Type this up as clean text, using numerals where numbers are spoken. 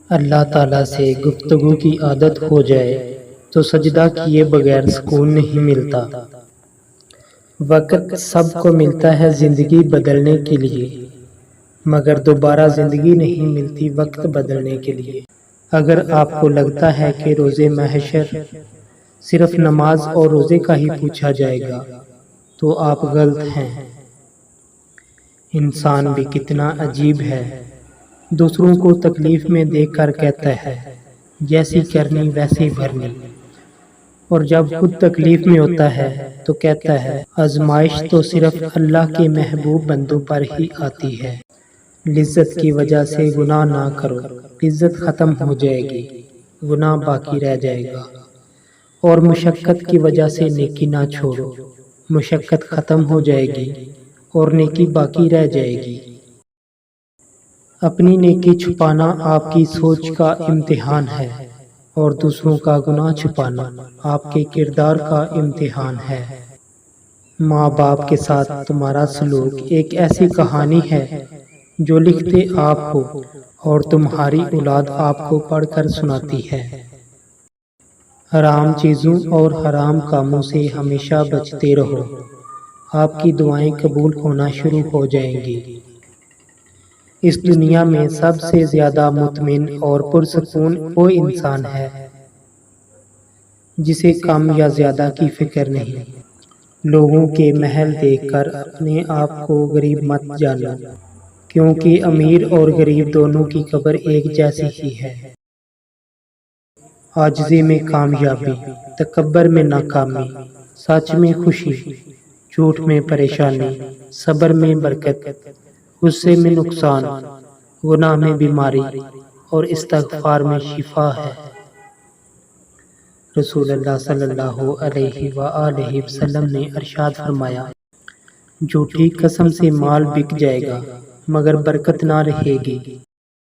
اللہ تعالیٰ سے گفتگو کی عادت ہو جائے تو سجدہ کیے بغیر سکون نہیں ملتا۔ وقت سب کو ملتا ہے زندگی بدلنے کے لیے، مگر دوبارہ زندگی نہیں ملتی وقت بدلنے کے لیے۔ اگر آپ کو لگتا ہے کہ روز محشر صرف نماز اور روزے کا ہی پوچھا جائے گا تو آپ غلط ہیں۔ انسان بھی کتنا عجیب ہے، دوسروں کو تکلیف میں دیکھ کر کہتا ہے جیسی کرنی ویسی بھرنی، اور جب خود تکلیف میں ہوتا ہے تو کہتا ہے آزمائش تو صرف اللہ کے محبوب بندوں پر ہی آتی ہے۔ لذت کی وجہ سے گناہ نہ کرو، لذت ختم ہو جائے گی، گناہ باقی رہ جائے گا۔ اور مشقت کی وجہ سے نیکی نہ چھوڑو، مشقت ختم ہو جائے گی اور نیکی باقی رہ جائے گی۔ اپنی نیکی چھپانا آپ کی سوچ کا امتحان ہے، اور دوسروں کا گناہ چھپانا آپ کے کردار کا امتحان ہے۔ ماں باپ کے ساتھ تمہارا سلوک ایک ایسی کہانی ہے جو لکھتے آپ ہو اور تمہاری اولاد آپ کو پڑھ کر سناتی ہے۔ حرام چیزوں اور حرام کاموں سے ہمیشہ بچتے رہو، آپ کی دعائیں قبول ہونا شروع ہو جائیں گی۔ اس دنیا میں سب سے زیادہ مطمئن اور پرسکون وہ انسان ہے جسے کم یا زیادہ کی فکر نہیں۔ لوگوں کے محل دیکھ کر اپنے آپ کو غریب مت جانو، کیونکہ امیر اور غریب دونوں کی قبر ایک جیسی ہی ہے۔ عاجزی میں کامیابی، تکبر میں ناکامی، سچ میں خوشی، جھوٹ میں پریشانی، صبر میں برکت، غصے میں نقصان، گناہ میں بیماری اور استغفار میں شفا ہے۔ رسول اللہ صلی اللہ علیہ وآلہ وسلم نے ارشاد فرمایا، جھوٹی قسم سے مال بک جائے گا مگر برکت نہ رہے گی۔